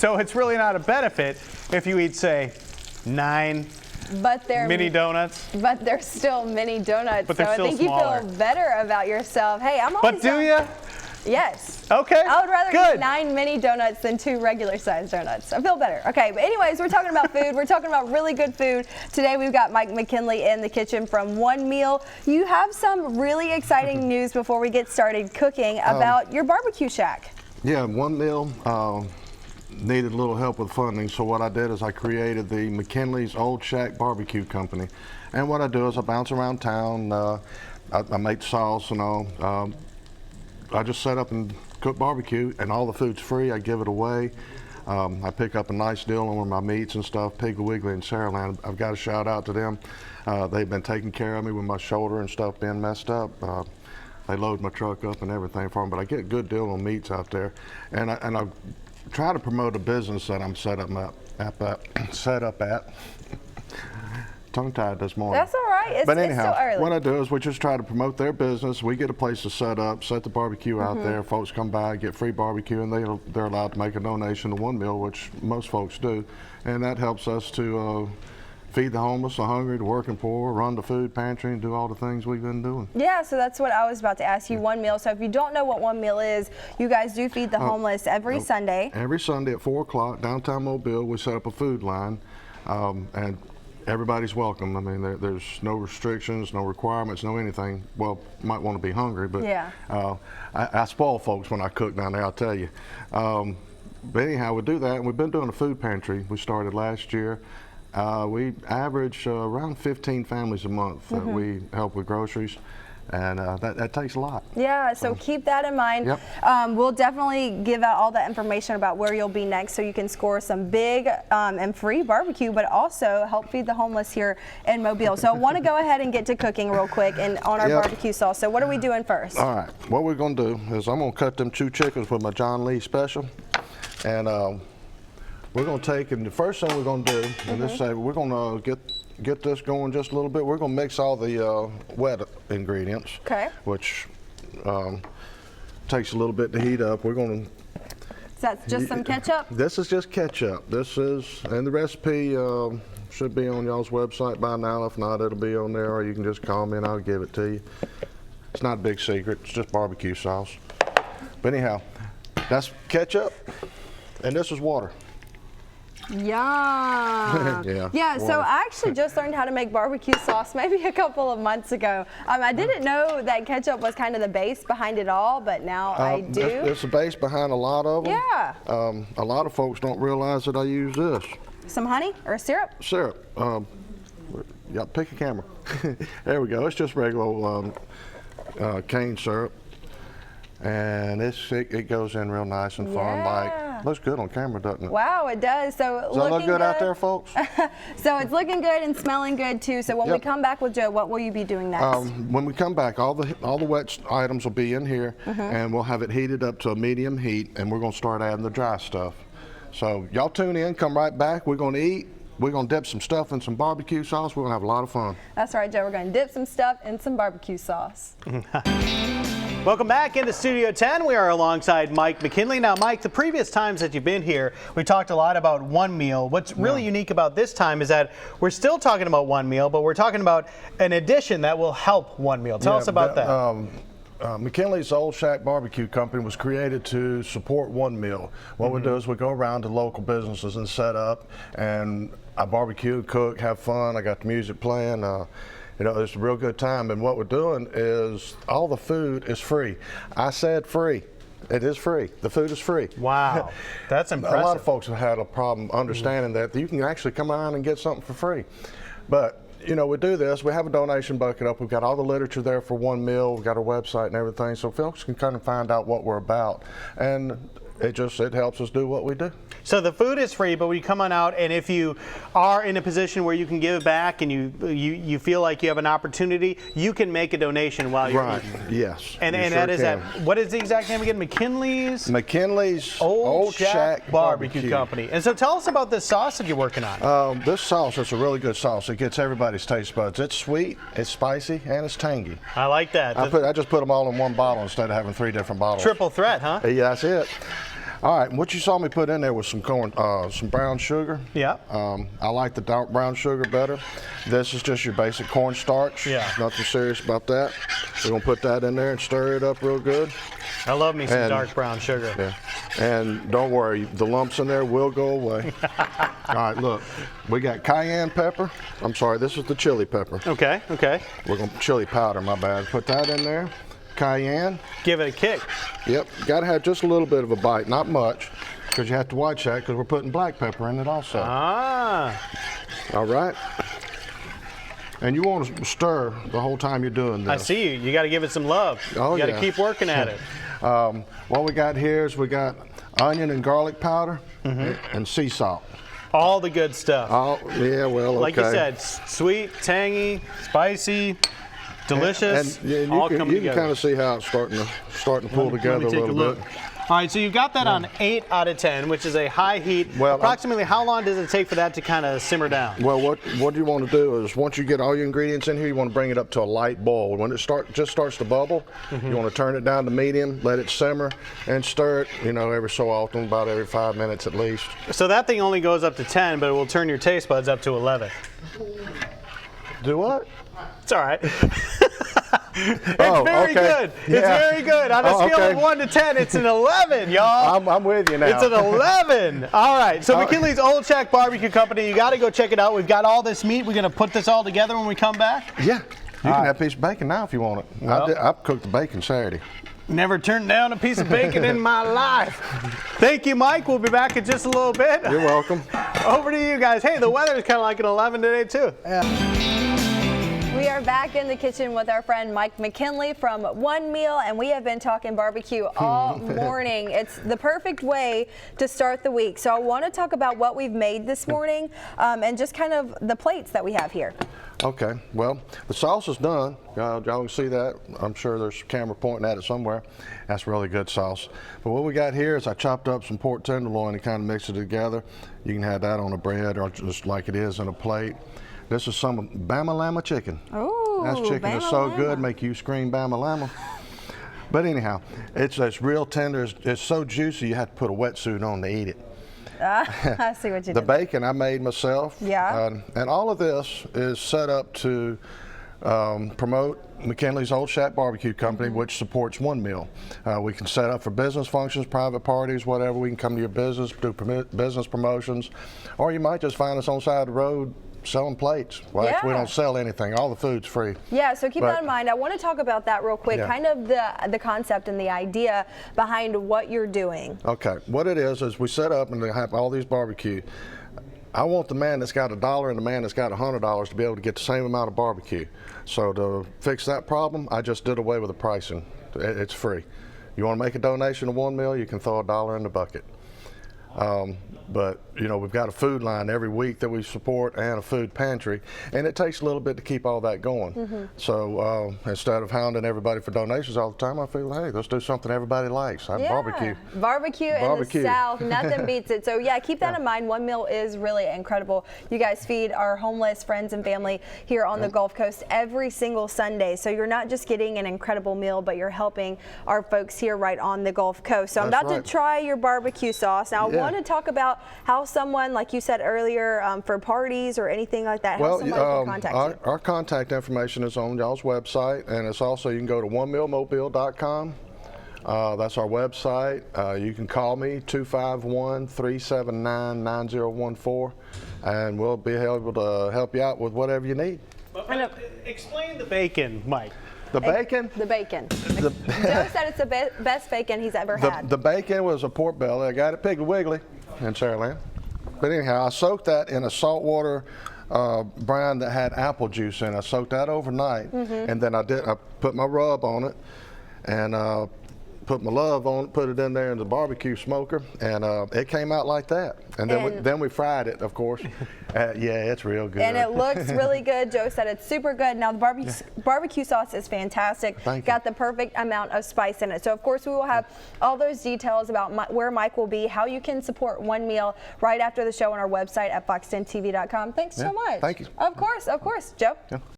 So it's really not a benefit if you eat, say, 9 mini donuts. But they're still mini donuts. But they're so still I think smaller. you feel better about yourself. Hey, I'm always But do you? Yes. Okay. I would rather good. eat 9 mini donuts than 2 regular sized donuts. I feel better. Okay, but anyways, we're talking about food. We're talking about really good food. Today we've got Mike McKinley in the kitchen from One Meal. You have some really exciting news before we get started cooking about your barbecue shack. Yeah, One Meal needed a little help with funding, so what I did is I created the McKinley's Old Shack Barbecue Company. And what I do is I bounce around town, I make sauce and all. I just set up and cook barbecue, and all the food's free. I give it away. I pick up a nice deal on my meats and stuff. Piggly Wiggly and Saraland, I've got to shout out to them. They've been taking care of me with my shoulder and stuff being messed up. They load my truck up and everything for them, but I get a good deal on meats out there. And I try to promote a business that I'm set up at. Tongue-tied this morning. That's all right. But It's anyhow, still early. what I do is we just try to promote their business. We get a place to set up, set the barbecue out there. Folks come by, get free barbecue, and they're allowed to make a donation to One Meal, which most folks do. And that helps us to feed the homeless, the hungry, the working poor, run the food pantry, and do all the things we've been doing. Yeah, so that's what I was about to ask you, One Meal. So if you don't know what One Meal is, you guys do feed the homeless every Sunday. Every Sunday at 4 o'clock, downtown Mobile, we set up a food line, and everybody's welcome. I mean, there's no restrictions, no requirements, no anything. Well, might want to be hungry, but yeah. I spoil folks when I cook down there, I'll tell you. But anyhow, we do that, and we've been doing a food pantry. We started last year. We average around 15 families a month that we help with groceries. And that takes a lot. Yeah, so keep that in mind. Yep. We'll definitely give out all the information about where you'll be next so you can score some big and free barbecue, but also help feed the homeless here in Mobile. So I want to go ahead and get to cooking real quick and on our barbecue sauce. So what are we doing first? All right, what we're going to do is I'm going to cut them 2 chickens with my John Lee special. And we're going to take, and the first thing we're going to do, and this say we're going to get this going just a little bit. We're going to mix all the wet ingredients, which takes a little bit to heat up. We're going to. Is that just some ketchup? This is just ketchup. This is, and the recipe should be on y'all's website by now. If not, it'll be on there, or you can just call me and I'll give it to you. It's not a big secret. It's just barbecue sauce. But anyhow, that's ketchup, and this is water. Yum. Yeah, so I actually just learned how to make barbecue sauce maybe a couple of months ago. I didn't know that ketchup was kind of the base behind it all, but now I do. It's the base behind a lot of them. Yeah. A lot of folks don't realize that I use this. Some honey or syrup? Syrup. Yeah, pick a camera. There we go. It's just regular cane syrup. And it goes in real nice and fun. Like, looks good on camera, doesn't it? Wow, it does. So does that look good out there, folks? So it's looking good and smelling good too. So when we come back with Joe, what will you be doing next? When we come back, all the wet items will be in here, and we'll have it heated up to a medium heat, and we're going to start adding the dry stuff. So y'all tune in, come right back. We're going to eat. We're going to dip some stuff in some barbecue sauce. We're going to have a lot of fun. That's right, Joe. We're going to dip some stuff in some barbecue sauce. Welcome back into Studio 10. We are alongside Mike McKinley. Now, Mike, the previous times that you've been here, we talked a lot about One Meal. What's really unique about this time is that we're still talking about One Meal, but we're talking about an addition that will help One Meal. Tell us about that. McKinley's Old Shack Barbecue Company was created to support One Meal. What we do is we go around to local businesses and set up, and I barbecue, cook, have fun. I got the music playing. You know, it's a real good time, and what we're doing is all the food is free. I said free. It is free. The food is free. Wow, that's impressive. A lot of folks have had a problem understanding that you can actually come around and get something for free. But you know, we do this. We have a donation bucket up. We've got all the literature there for One Meal. We've got our website and everything, so folks can kind of find out what we're about. And it helps us do what we do. So the food is free, but we come on out, and if you are in a position where you can give back and you feel like you have an opportunity, you can make a donation while you're eating. Yes. And that is that. What is the exact name again? McKinley's Old Shack Barbecue Company. And so tell us about this sauce that you're working on. This sauce is a really good sauce. It gets everybody's taste buds. It's sweet, it's spicy, and it's tangy. I like that. I just put them all in one bottle instead of having 3 different bottles. Triple threat, huh? Yeah, that's it. All right, and what you saw me put in there was some some brown sugar. Yeah. I like the dark brown sugar better. This is just your basic cornstarch. Yeah. Nothing serious about that. We're gonna put that in there and stir it up real good. I love me some And- dark brown sugar. Yeah. And don't worry, the lumps in there will go away. All right, look, we got cayenne pepper. I'm sorry, this is the chili pepper. Okay, okay. We're gonna chili powder, my bad. Put that in there. Cayenne. Give it a kick. Yep, got to have just a little bit of a bite, not much, because you have to watch that because we're putting black pepper in it also. Ah. All right. And you want to stir the whole time you're doing this. I see you. You got to give it some love. Oh, you got to yeah. keep working at it. What we got here is we got onion and garlic powder and sea salt. All the good stuff. Oh, yeah, well, okay. Like you said, sweet, tangy, spicy, delicious, And you all can, coming you can together. kind of see how it's starting to pull together Let me a take little look. bit. All right, so you've got that on 8 out of 10, which is a high heat. Well, approximately how long does it take for that to kind of simmer down? Well, what you want to do is once you get all your ingredients in here, you want to bring it up to a light boil. When it just starts to bubble, you want to turn it down to medium, let it simmer, and stir it, every so often, about every 5 minutes at least. So that thing only goes up to 10, but it will turn your taste buds up to 11. Do what? It's all right. It's Oh, very okay. good. It's Yeah. very good. On a Oh, scale of okay. 1 to 10, it's an 11, y'all. I'm with you now. It's an 11. All right. So McKinley's Old Shack Barbecue Company, you got to go check it out. We've got all this meat. We're going to put this all together when we come back. Yeah. You can have a piece of bacon now if you want it. Well- I cooked the bacon Saturday. Never turned down a piece of bacon in my life. Thank you, Mike. We'll be back in just a little bit. You're welcome. Over to you guys. Hey, the weather is kind of like an 11 today, too. We are back in the kitchen with our friend Mike McKinley from One Meal, and we have been talking barbecue all morning. It's the perfect way to start the week. So I want to talk about what we've made this morning and just kind of the plates that we have here. Okay, well, the sauce is done. Y'all can see that. I'm sure there's a camera pointing at it somewhere. That's really good sauce. But what we got here is I chopped up some pork tenderloin and kind of mixed it together. You can have that on a bread or just like it is in a plate. This is some Bama Llama chicken. Ooh, That chicken is Bama so Llama. good, make you scream Bama Llama. But anyhow, it's real tender. It's so juicy you have to put a wetsuit on to eat it. I see what you The did. bacon I made myself. Yeah. And all of this is set up to promote McKinley's Old Shack Barbecue Company, which supports One Meal. We can set up for business functions, private parties, whatever. We can come to your business, do business promotions, or you might just find us on the side of the road selling plates. Well, actually, we Yeah. don't sell anything. All the food's free. Yeah, so keep But- that in mind. I want to talk about that real quick, Yeah. kind of the concept and the idea behind what you're doing. Okay, what it is we set up and they have all these barbecue. I want the man that's got $1 and the man that's got $100 to be able to get the same amount of barbecue. So to fix that problem, I just did away with the pricing. It's free. You want to make a donation to One Meal, you can throw $1 in the bucket. But we've got a food line every week that we support and a food pantry, and it takes a little bit to keep all that going. So instead of hounding everybody for donations all the time, I feel, hey, let's do something everybody likes. Barbecue. Barbecue in the Barbecue. South, nothing beats it. So yeah, keep that in mind. One Meal is really incredible. You guys feed our homeless friends and family here on the Gulf Coast every single Sunday. So you're not just getting an incredible meal, but you're helping our folks here right on the Gulf Coast. So I'm That's about right. to try your barbecue sauce. Now I Yeah. want to talk about how someone, like you said earlier, for parties or anything like that, how Well, somebody can contact you. our contact information is on y'all's website, and it's also, you can go to onemealmobile.com. That's our website. You can call me, 251-379-9014, and we'll be able to help you out with whatever you need. Explain the bacon, Mike. The bacon? The bacon. Joe said it's the best bacon he's ever had. The bacon was a pork belly. I got it Piggly Wiggly in Saraland. But anyhow, I soaked that in a saltwater brine that had apple juice in it. I soaked that overnight, and then I put my rub on it, and put my love on it, put it in there in the barbecue smoker, and it came out like that. And then we fried it, of course. Yeah, it's real good. And it looks really good. Joe said it's super good. Now the barbecue sauce is fantastic. Thank you. Got the perfect amount of spice in it. So of course we will have all those details about where Mike will be, how you can support One Meal right after the show on our website at fox10tv.com. Thanks so Yeah, much. thank you. Of course, Joe. Yeah.